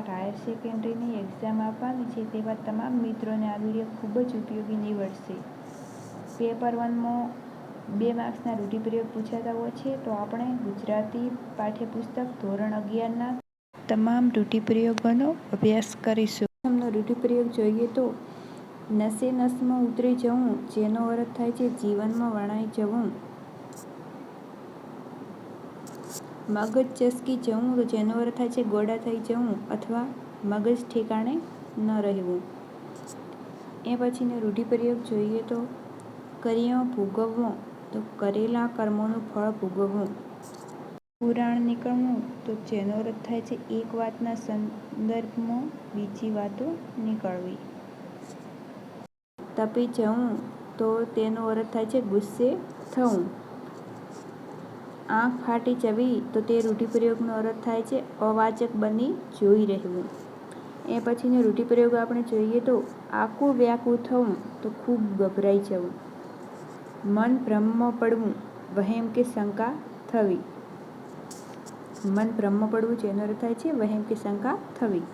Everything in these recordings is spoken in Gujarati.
જેમણે હાયર સેકન્ડરીની એક્ઝામ આપવાની છે તેવા તમામ મિત્રોને આ વિડીયો ખૂબ જ ઉપયોગી નીવડશે. પેપર 1માં 2 માર્ક્સના રૂઢિપ્રયોગ પૂછાતા હોય છે. તો આપણે ગુજરાતી પાઠ્યપુસ્તક ધોરણ 11ના તમામ રૂઢિપ્રયોગોનો અભ્યાસ કરીશું. પ્રથમનો રૂઢિપ્રયોગ જોઈએ તો નસે નસમાં ઉતરી જવું, જેનો અર્થ થાય છે જીવનમાં વણાઈ જવું. મગજ ચસકી જવું, તો જેનો અર્થ થાય છે ગોડા થઈ જવું અથવા મગજ ઠેકાણે ન રહેવું. એ પછીનો રૂઢિપ્રયોગ જોઈએ તો કર્યો ભોગવવો, તો કરેલા કર્મોનું ફળ ભોગવવું. પુરાણ નીકળવું, તો જેનો અર્થ થાય છે એક વાતના સંદર્ભમાં બીજી વાતો નીકળવી. તપી જવું, તો તેનો અર્થ થાય છે ગુસ્સે થવું. આંખ ફાટી જવી, તો તે રૂઢિપ્રયોગનો અર્થ થાય છે અવાચક બની જોઈ રહેવું. એ પછીનો રૂઢિપ્રયોગ આપણે જોઈએ તો આકુળ વ્યાકુળ થવું, તો ખૂબ ગભરાઈ જવું. મન ભ્રમમાં પડવું, વહેમ કે શંકા થવી. મન ભ્રમમાં પડવું, જેનો અર્થ થાય છે વહેમ કે શંકા થવી.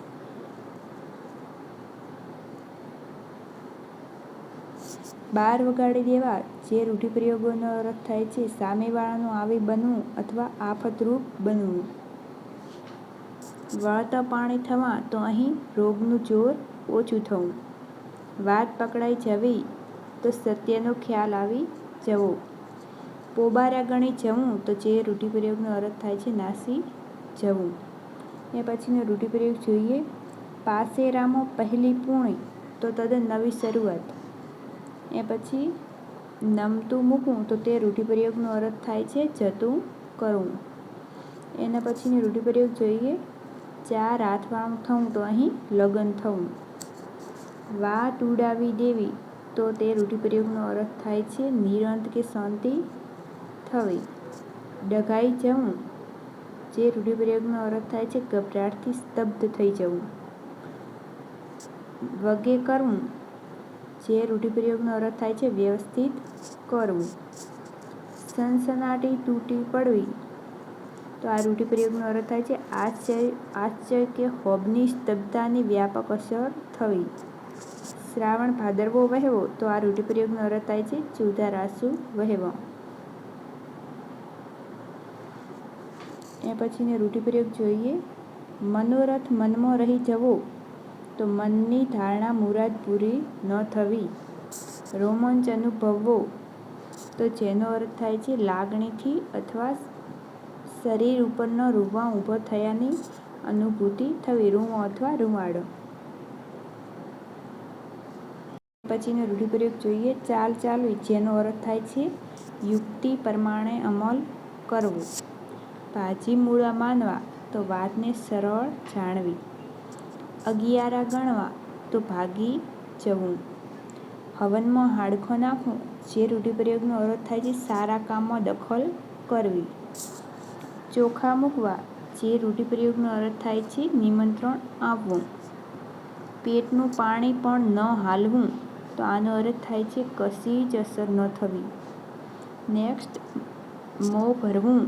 બાર વગાડી દેવા, જે રૂઢિપ્રયોગોનો અર્થ થાય છે સામેવાળાનું આવી બનવું અથવા આફતરૂપ બનવું. વળતા પાણી થવા, તો અહીં રોગનું જોર ઓછું થવું. વાત પકડાઈ જવી, તો સત્યનો ખ્યાલ આવી જવો. પોબારા ગણી જવું, તો જે રૂઢિપ્રયોગનો અર્થ થાય છે નાસી જવું. એ પછીનો રૂઢિપ્રયોગ જોઈએ પાસેરામાં પહેલી પૂણી, તો તદ્દન નવી શરૂઆત. એ પછી નમતું મૂકવું, તો તે રૂઢિપ્રયોગનો અર્થ થાય છે જતું કરવું. એના પછીનો રૂઢિપ્રયોગ જોઈએ ચાર હાથવાળું થવું, તો અહીં લગ્ન થવું. વાત ઉડાવી દેવી, તો તે રૂઢિપ્રયોગનો અર્થ થાય છે નિરંત કે શાંતિ થવી. ડઘાઈ જવું, જે રૂઢિપ્રયોગનો અર્થ થાય છે ગભરાટથી સ્તબ્ધ થઈ જવું. વગે કરવું, જે રૂઢિપ્રયોગનો અર્થ થાય છે વ્યવસ્થિત કરવું. સનસનાટી તૂટી પડવી, તો આ રૂઢિપ્રયોગનો અર્થ થાય છે આશ્ચર્ય કે હોબની સ્તબ્ધતાની વ્યાપક અસર થવી. શ્રાવણ ભાદરવો વહેવો, તો આ રૂઢિપ્રયોગનો અર્થ થાય છે ચોધાર આંસુ વહેવા. એ પછીનો રૂઢિપ્રયોગ જોઈએ મનોરથ મનમાં રહી જવો, તો મનની ધારણા મુરાદ પૂરી ન થવી. રોમાંચ અનુભવવો, તો જેનો અર્થ થાય છે લાગણીથી અથવા શરીર ઉપરના રૂંવાં ઊભા થયાની અનુભૂતિ થવી. રૂંવો અથવા રૂંવાડો. પછીનો રૂઢિપ્રયોગ જોઈએ ચાલ ચાલવી, જેનો અર્થ થાય છે યુક્તિ પ્રમાણે અમલ કરવો. ભાજી મૂળા માનવા, તો વાતને સરળ જાણવી. અગિયારા ગણવા, તો ભાગી જવું. હવનમાં હાડકો નાખવું, જે રૂઢિપ્રયોગનો અર્થ થાય છે સારા કામમાં દખલ કરવી. ચોખા મૂકવા, જે રૂઢિપ્રયોગનો અર્થ થાય છે નિમંત્રણ આપવું. પેટનું પાણી પણ ન હાલવું, તો આનો અર્થ થાય છે કશી જ અસર ન થવી. નેક્સ્ટ મોં ભરવું,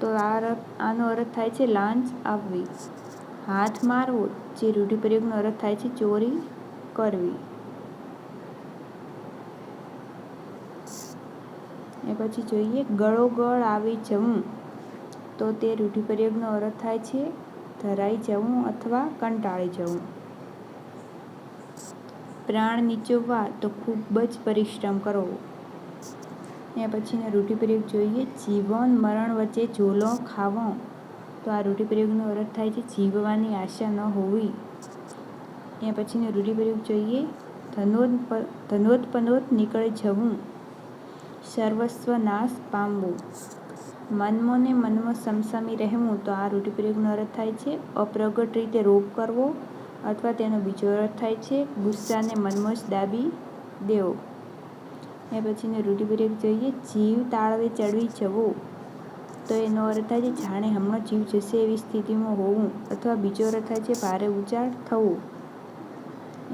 તો આનો અર્થ થાય છે લાંચ આપવી. હાથ મારવો, જે રૂઢિપ્રયોગનો અર્થ થાય છે ચોરી કરવી. એ પછી જોઈએ ગળોગળ આવી જવું, તો તે રૂઢિપ્રયોગનો અર્થ થાય છે ધરાઈ જવું અથવા કંટાળી જવું. પ્રાણ નીચોવવા, તો ખૂબ જ પરિશ્રમ કરવો. એ પછીનો રૂઢિપ્રયોગ જોઈએ જીવન મરણ વચ્ચે ઝોલો ખાવો, તો આ રૂઢિપ્રયોગનો અર્થ થાય છે જીવવાની આશા ન હોવી. એ પછીનો રૂઢિપ્રયોગ જોઈએ ધનોત નીકળી જવું, સર્વસ્વ નાશ પામવું. મનમાં ને મનમાં સમસમી રહેવું, તો આ રૂઢિપ્રયોગનો અર્થ થાય છે અપ્રગટ રીતે રોપ કરવો અથવા તેનો બીજો અર્થ થાય છે ગુસ્સાને મનમાં જ દાબી દેવો. એ પછીનો રૂઢિપ્રયોગ જોઈએ જીવ તાળવે ચડવી જવો, તો એનો અર્થ થાય છે જાણે હમણાં જીવ જશે એવી સ્થિતિમાં હોવું અથવા બીજો અર્થ થાય છે ભારે ઉચાળ થવું.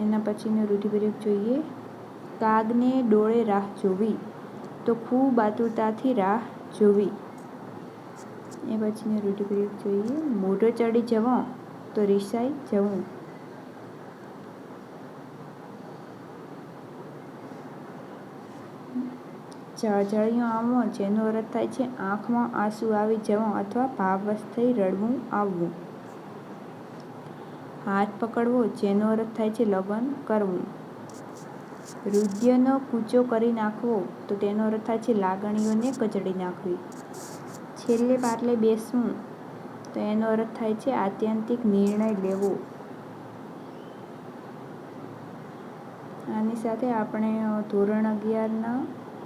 એના પછીનો રૂઢિપ્રયોગ જોઈએ કાગને ડોળે રાહ જોવી, તો ખૂબ આતુરતાથી રાહ જોવી. એ પછીનો રૂઢિપ્રયોગ જોઈએ મોઢો ચડી જવો, તો રિસાઈ જવું. જળજળિયું આવવું, જેનો અર્થ થાય છે આંખમાં આંસુ આવી જવું અથવા ભાવવશ થઈ રડવું આવવું. હાથ પકડવો, જેનો અર્થ થાય છે લગ્ન કરવું. હૃદયનો કૂચો કરી નાખવો, તો તેનો અર્થ થાય છે લાગણીઓને કચડી નાખવી. છેલ્લે પાટલે બેસવું, તો એનો અર્થ થાય છે આત્યંતિક નિર્ણય લેવો. આની સાથે આપણે ધોરણ 11ના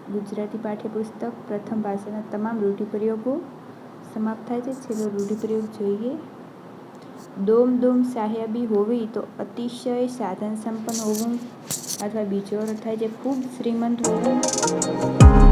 ગુજરાતી પાઠ્યપુસ્તક પ્રથમ ભાષાના તમામ રૂઢિપ્રયોગો સમાપ્ત થાય છે. છેલ્લો રૂઢિપ્રયોગ જોઈએ. દોમ દોમ સાહેબી હોવી, તો અતિશય સાધન સંપન્ન હોવું, અથવા બીજો અર્થ થાય છે ખૂબ શ્રીમંત હોવું.